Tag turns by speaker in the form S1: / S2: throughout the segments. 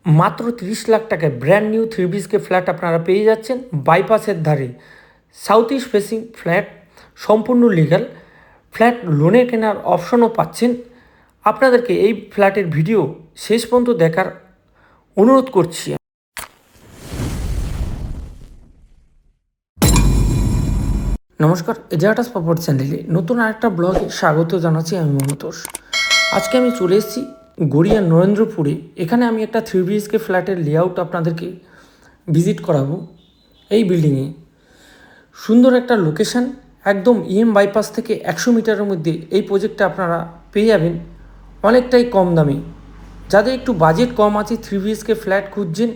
S1: মাত্র 30 লাখ টাকায় brand new 3 BHK flat আপনারা পেয়ে যাচ্ছেন বাইপাসের ধারে। সাউথ ইস্ট ফেসিং ফ্ল্যাট, সম্পূর্ণ লিগ্যাল ফ্ল্যাট, লোনে কেনার অপশনও পাচ্ছেন। আপনাদেরকে এই ফ্ল্যাটের ভিডিও শেষ পর্যন্ত দেখার অনুরোধ করছি। নমস্কার, এজাহাটাস প্রপার্টি চ্যানেলে নতুন আরেকটা ব্লগে স্বাগত জানাচ্ছি। আমি মমতোষ। আজকে আমি চলে এসেছি গড়িয়া নরেন্দ্রপুরে। এখানে আমি একটা 3 BHK ফ্ল্যাটের লেআউট আপনাদেরকে ভিজিট করাবো। এই বিল্ডিংয়ে সুন্দর একটা লোকেশান, একদম বাইপাস থেকে 100 মিটারের মধ্যে এই প্রজেক্টটা আপনারা পেয়ে যাবেন অনেকটাই কম দামে। যাদের একটু বাজেট কম আছে, 3 BHK ফ্ল্যাট খুঁজছেন,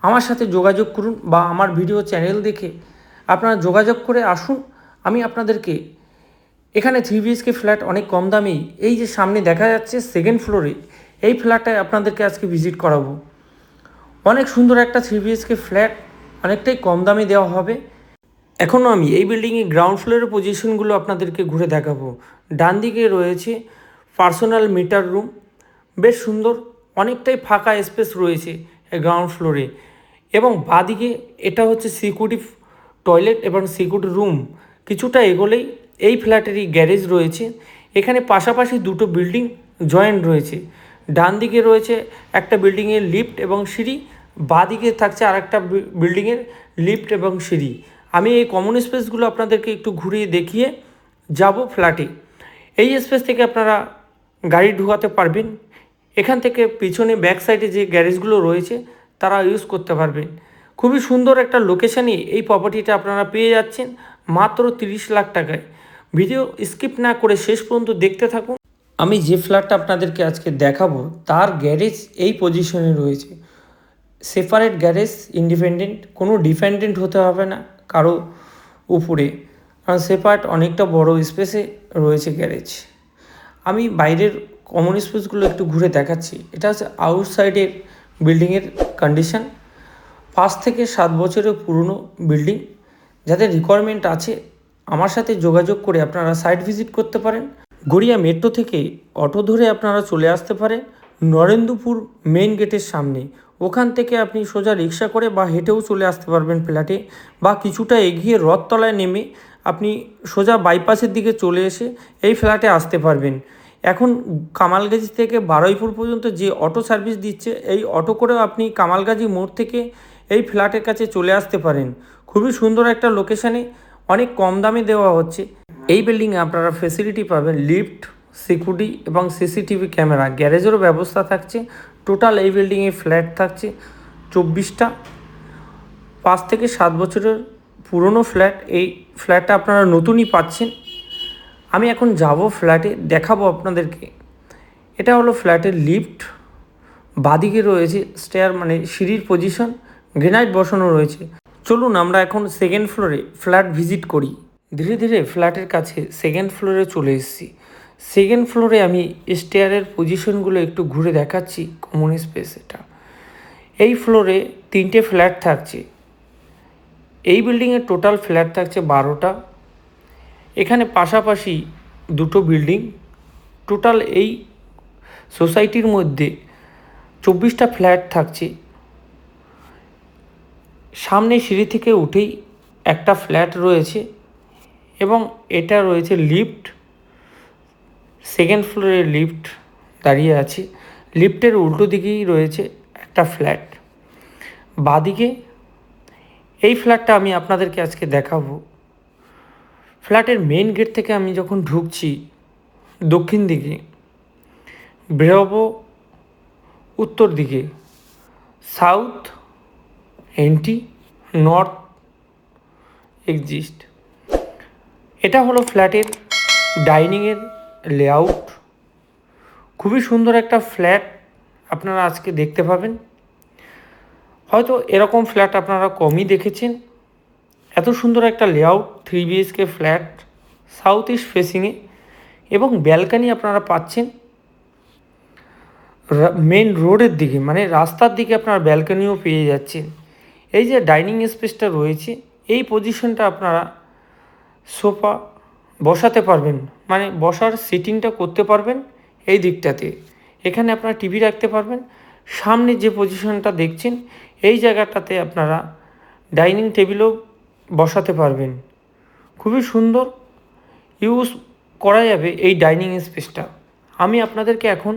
S1: আমার সাথে যোগাযোগ করুন বা আমার ভিডিও চ্যানেল দেখে আপনারা যোগাযোগ করে আসুন। আমি আপনাদেরকে এখানে 3 BHK ফ্ল্যাট অনেক কম দামেই, এই যে সামনে দেখা যাচ্ছে সেকেন্ড ফ্লোরে, এই ফ্ল্যাটটায় আপনাদেরকে আজকে ভিজিট করাবো। অনেক সুন্দর একটা 3 BHK ফ্ল্যাট, অনেকটাই কম দামে দেওয়া হবে। এখনও আমি এই বিল্ডিংয়ে গ্রাউন্ড ফ্লোরের পজিশনগুলো আপনাদেরকে ঘুরে দেখাবো। ডান দিকে রয়েছে পার্সোনাল মিটার রুম, বেশ সুন্দর, অনেকটাই ফাঁকা স্পেস রয়েছে গ্রাউন্ড ফ্লোরে। এবং বাঁদিকে এটা হচ্ছে সিকিউরিটি টয়লেট এবং সিকিউরিটি রুম। কিছুটা এগোলেই এই ফ্ল্যাটেরই গ্যারেজ রয়েছে। এখানে পাশাপাশি দুটো বিল্ডিং জয়েন্ট রয়েছে। ডান দিকে রয়েছে একটা বিল্ডিংয়ের লিফট এবং সিঁড়ি, বাঁদিকে থাকছে আরেকটা বিল্ডিংয়ের লিফট এবং সিঁড়ি। আমি এই কমন স্পেসগুলো আপনাদেরকে একটু ঘুরিয়ে দেখিয়ে যাব ফ্ল্যাটে। এই স্পেস থেকে আপনারা গাড়ি ঢুকাতে পারবেন। এখান থেকে পিছনে ব্যাক সাইডে যে গ্যারেজগুলো রয়েছে তারা ইউজ করতে পারবেন। খুবই সুন্দর একটা লোকেশানে এই প্রপার্টিটা আপনারা পেয়ে যাচ্ছেন মাত্র 30 লাখ টাকায়। ভিডিও স্কিপ না করে শেষ পর্যন্ত দেখতে থাকুন। আমি যে ফ্ল্যাটটা আপনাদেরকে আজকে দেখাবো তার গ্যারেজ এই পজিশনে রয়েছে। সেপারেট গ্যারেজ, ইন্ডিপেন্ডেন্ট, কোনো ডিপেন্ডেন্ট হতে হবে না কারো উপরে, কারণ সেপারেট অনেকটা বড় স্পেসে রয়েছে গ্যারেজ। আমি বাইরের কমন স্পেসগুলো একটু ঘুরে দেখাচ্ছি। এটা হচ্ছে আউটসাইডের বিল্ডিংয়ের কন্ডিশন। 5 থেকে 7 বছরের পুরনো বিল্ডিং। যাদের রিকোয়ারমেন্ট আছে আমার সাথে যোগাযোগ করে আপনারা সাইট ভিজিট করতে পারেন। গড়িয়া মেট্রো থেকে অটো ধরে আপনারা চলে আসতে পারেন নরেন্দ্রপুর মেইন গেটের সামনে। ওখান থেকে আপনি সোজা রিক্সা করে বা হেঁটেও চলে আসতে পারবেন ফ্ল্যাটে, বা কিছুটা এগিয়ে রথতলায় নেমে আপনি সোজা বাইপাসের দিকে চলে এসে এই ফ্ল্যাটে আসতে পারবেন। এখন কামালগাজি থেকে বারুইপুর পর্যন্ত যে অটো সার্ভিস দিচ্ছে, এই অটো করেও আপনি কামালগাজি মোড় থেকে এই ফ্ল্যাটের কাছে চলে আসতে পারেন। খুবই সুন্দর একটা লোকেশানে, অনেক কম দামে দেওয়া হচ্ছে। এই বিল্ডিংয়ে আপনারা ফেসিলিটি পাবেন লিফট, সিকিউরিটি এবং সিসিটিভি ক্যামেরা, গ্যারেজেরও ব্যবস্থা থাকছে। টোটাল এই বিল্ডিংয়ে ফ্ল্যাট থাকছে 24টা। 5 থেকে 7 বছরের পুরনো ফ্ল্যাট। এই ফ্ল্যাটটা আপনারা নতুনই পাচ্ছেন। আমি এখন যাব ফ্ল্যাটে, দেখাবো আপনাদেরকে। এটা হলো ফ্ল্যাটের লিফট, বাদিকে রয়েছে স্টেয়ার মানে সিঁড়ির পজিশন, গ্রেনাইট বসানো রয়েছে। চলুন আমরা এখন সেকেন্ড ফ্লোরে ফ্ল্যাট ভিজিট করি। ধীরে ধীরে ফ্ল্যাটের কাছে সেকেন্ড ফ্লোরে চলে এসেছি। সেকেন্ড ফ্লোরে আমি স্টেয়ারের পজিশনগুলো একটু ঘুরে দেখাচ্ছি। কমন স্পেস এটা। এই ফ্লোরে 3টে ফ্ল্যাট থাকছে। এই বিল্ডিংয়ে টোটাল ফ্ল্যাট থাকছে 12টা। এখানে পাশাপাশি দুটো বিল্ডিং। টোটাল এই সোসাইটির মধ্যে 24টা ফ্ল্যাট থাকছে। সামনে সিঁড়ি থেকে উঠেই একটা ফ্ল্যাট রয়েছে এবং এটা রয়েছে লিফট। সেকেন্ড ফ্লোরে লিফট দাঁড়িয়ে আছে। লিফটের উল্টো দিকেই রয়েছে একটা ফ্ল্যাট। বাঁদিকে এই ফ্ল্যাটটা আমি আপনাদেরকে আজকে দেখাবো। ফ্ল্যাটের মেইন গেট থেকে আমি যখন ঢুকছি দক্ষিণ দিকে, বেরোবো উত্তর দিকে, সাউথ এন্ট্রি, নর্থ এক্সিস্ট। এটা হলো ফ্ল্যাটের ডাইনিংয়ের লেআউট। খুবই সুন্দর একটা ফ্ল্যাট আপনারা আজকে দেখতে পাবেন। হয়তো এরকম ফ্ল্যাট আপনারা কমই দেখেছেন। এত সুন্দর একটা layout, 3 BHK flat, south east ফেসিংয়ে, এবং ব্যালকানি আপনারা পাচ্ছেন মেন রোডের দিকে, মানে রাস্তার দিকে আপনারা ব্যালকানিও পেয়ে যাচ্ছেন। এই যে ডাইনিং স্পেসটা রয়েছে, এই পজিশনটা আপনারা সোফা বসাতে পারবেন, মানে বসার সিটিংটা করতে পারবেন এই দিকটাতে। এখানে আপনারা টিভি রাখতে পারবেন। সামনে যে পজিশনটা দেখছেন এই জায়গাটাতে আপনারা ডাইনিং টেবিলও বসাতে পারবেন। খুবই সুন্দর ইউজ করা যাবে এই ডাইনিং স্পেসটা। আমি আপনাদেরকে এখন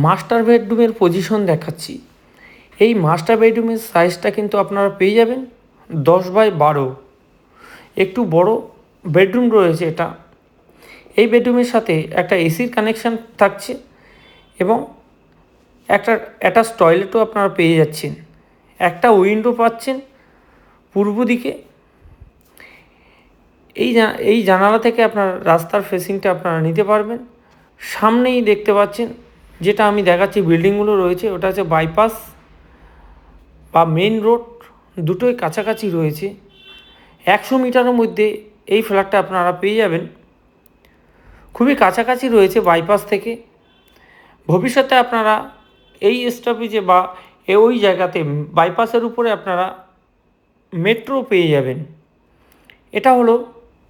S1: মাস্টার বেডরুমের পজিশন দেখাচ্ছি। এই মাস্টার বেডরুমের সাইজটা কিন্তু আপনারা পেয়ে যাবেন 10x12, একটু বড় বেডরুম রয়েছে এটা। এই বেডরুমের সাথে একটা এসির কানেকশান থাকছে এবং একটা অ্যাটাচ টয়লেটও আপনারা পেয়ে যাচ্ছেন। একটা উইন্ডো পাচ্ছেন পূর্ব দিকে। এই জানালা থেকে আপনার রাস্তার ফেসিংটা আপনারা নিতে পারবেন। সামনেই দেখতে পাচ্ছেন যেটা আমি দেখাচ্ছি বিল্ডিংগুলো রয়েছে, ওটা হচ্ছে বাইপাস বা মেন রোড, দুটোই কাছাকাছি রয়েছে। 100 মিটারের মধ্যে এই ফ্ল্যাটটা আপনারা পেয়ে যাবেন। খুবই কাছাকাছি রয়েছে বাইপাস থেকে। ভবিষ্যতে আপনারা এই স্টপেজে বা ওই জায়গাতে বাইপাসের উপরে আপনারা মেট্রো পেয়ে যাবেন। এটা হলো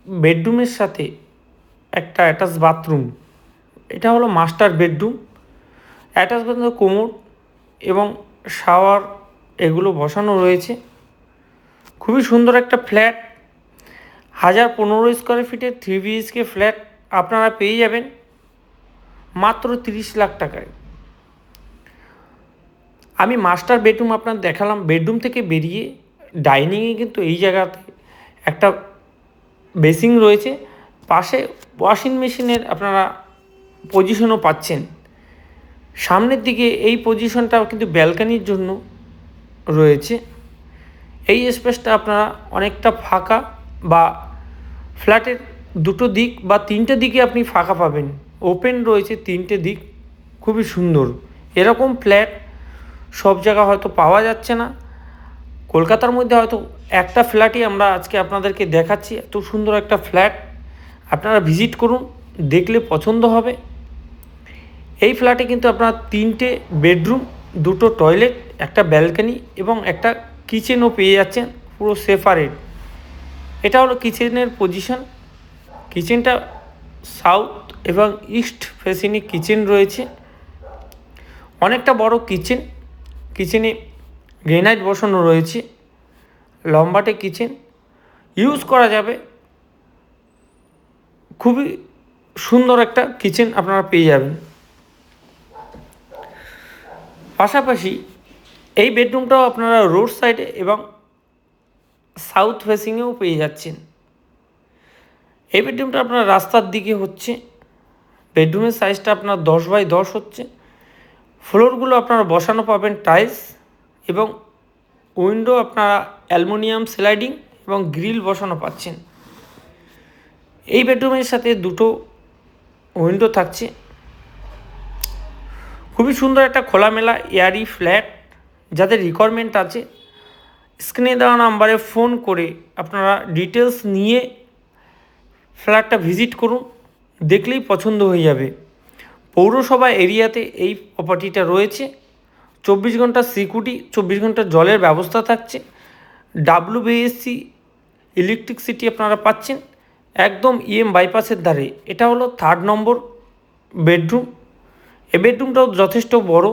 S1: বেডরুমের সাথে একটা অ্যাটাচ বাথরুম। এটা হলো master bedroom. Attach bathroom, commode এবং শাওয়ার এগুলো বসানো রয়েছে। খুবই সুন্দর একটা ফ্ল্যাট। 1015 স্কোয়ার ফিটের 3 BHK ফ্ল্যাট আপনারা পেয়ে যাবেন মাত্র 30 লাখ টাকায়। আমি মাস্টার বেডরুম আপনার দেখালাম। বেডরুম থেকে বেরিয়ে ডাইনিংয়ে কিন্তু এই জায়গাতে একটা বেসিং রয়েছে, পাশে ওয়াশিং মেশিনের আপনারা পজিশনও পাচ্ছেন। সামনের দিকে এই পজিশনটাও কিন্তু ব্যালকানির জন্য রয়েছে। এই স্পেসটা আপনারা অনেকটা ফাঁকা বা ফ্ল্যাটের দুটো দিক বা তিনটে দিকে আপনি ফাঁকা পাবেন। ওপেন রয়েছে তিনটে দিক, খুবই সুন্দর। এরকম ফ্ল্যাট সব জায়গা হয়তো পাওয়া যাচ্ছে না। কলকাতার মধ্যে হয়তো একটা ফ্ল্যাটই আমরা আজকে আপনাদেরকে দেখাচ্ছি। এত সুন্দর একটা ফ্ল্যাট, আপনারা ভিজিট করুন, দেখলে পছন্দ হবে। এই ফ্ল্যাটে কিন্তু আপনারা 3টে বেডরুম, 2টো টয়লেট, একটা ব্যালকনি এবং একটা কিচেনও পেয়ে যাচ্ছেন পুরো সেপারেট। এটা হলো কিচেনের পজিশন। কিচেনটা সাউথ এবং ইস্ট ফেসিংয়ে কিচেন রয়েছে। অনেকটা বড় কিচেন। কিচেনে গ্রেনাইট বসানো রয়েছে। লম্বাটে কিচেন ইউজ করা যাবে। খুবই সুন্দর একটা কিচেন আপনারা পেয়ে যাবেন। পাশাপাশি এই বেডরুমটাও আপনারা রোড সাইডে এবং সাউথ ফেসিংয়েও পেয়ে যাচ্ছেন। এই বেডরুমটা আপনার রাস্তার দিকে হচ্ছে। বেডরুমের সাইজটা আপনার 10x10 হচ্ছে। ফ্লোরগুলো আপনারা বসানো পাবেন টাইলস এবং উইন্ডো আপনারা অ্যালুমিনিয়াম স্লাইডিং এবং গ্রিল বসানো পাচ্ছেন। এই বেডরুমের সাথে 2টো উইন্ডো থাকছে। খুবই সুন্দর একটা খোলামেলা এয়ারি ফ্ল্যাট। যাদের রিকোয়ারমেন্ট আছে স্ক্রিনে দেওয়া নাম্বারে ফোন করে আপনারা ডিটেলস নিয়ে ফ্ল্যাটটা ভিজিট করুন, দেখলেই পছন্দ হয়ে যাবে। পৌরসভা এরিয়াতে এই প্রপার্টিটা রয়েছে। 24 ঘন্টা সিকিউরিটি, 24 ঘন্টা জলের ব্যবস্থা থাকছে। WBSC ইলেকট্রিসিটি আপনারা পাচ্ছেন একদম বাইপাসের ধারে। এটা হলো 3rd নম্বর বেডরুম। এই বেডরুমটাও যথেষ্ট বড়,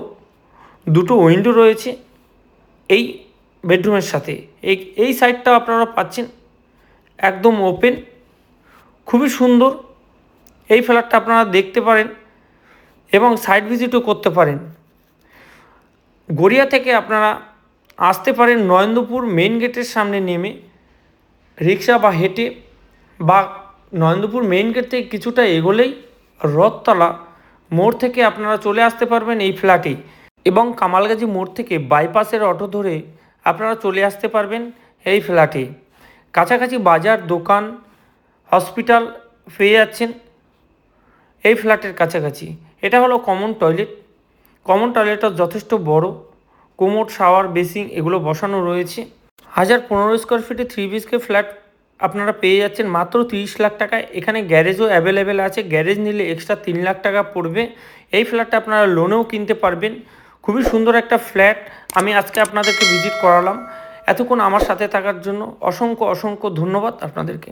S1: 2টো উইন্ডো রয়েছে এই বেডরুমের সাথে। এই সাইডটাও আপনারা পাচ্ছেন একদম ওপেন। খুবই সুন্দর। এই ফ্ল্যাটটা আপনারা দেখতে পারেন এবং সাইট ভিজিটও করতে পারেন। গড়িয়া থেকে আপনারা আসতে পারেন নরেন্দ্রপুর মেন গেটের সামনে নেমে রিক্সা বা হেঁটে, বা নরেন্দ্রপুর মেন গেট থেকে কিছুটা এগোলেই রথতলা মোড় থেকে আপনারা চলে আসতে পারবেন এই ফ্ল্যাটে। এবং কামালগাজী মোড় থেকে বাইপাসের অটো ধরে আপনারা চলে আসতে পারবেন এই ফ্ল্যাটে। কাছাকাছি বাজার, দোকান, হসপিটাল পেয়ে যাচ্ছেন এই ফ্ল্যাটের কাছাকাছি। এটা হলো কমন টয়লেট। কমন টয়লেটটা যথেষ্ট বড়। কোমোড, শাওয়ার, বেসিং এগুলো বসানো রয়েছে। 1015 স্কোয়ার ফিটে 3 BHK ফ্ল্যাট আপনারা পেয়ে যাচ্ছেন মাত্র 30 লাখ টাকায়। এখানে গ্যারেজও অ্যাভেলেবেল আছে। গ্যারেজ নিলে এক্সট্রা 3 লাখ টাকা পড়বে। এই ফ্ল্যাটটা আপনারা লোনেও কিনতে পারবেন। খুবই সুন্দর একটা ফ্ল্যাট আমি আজকে আপনাদেরকে ভিজিট করালাম। এতক্ষণ আমার সাথে থাকার জন্য অসংখ্য অসংখ্য ধন্যবাদ আপনাদেরকে।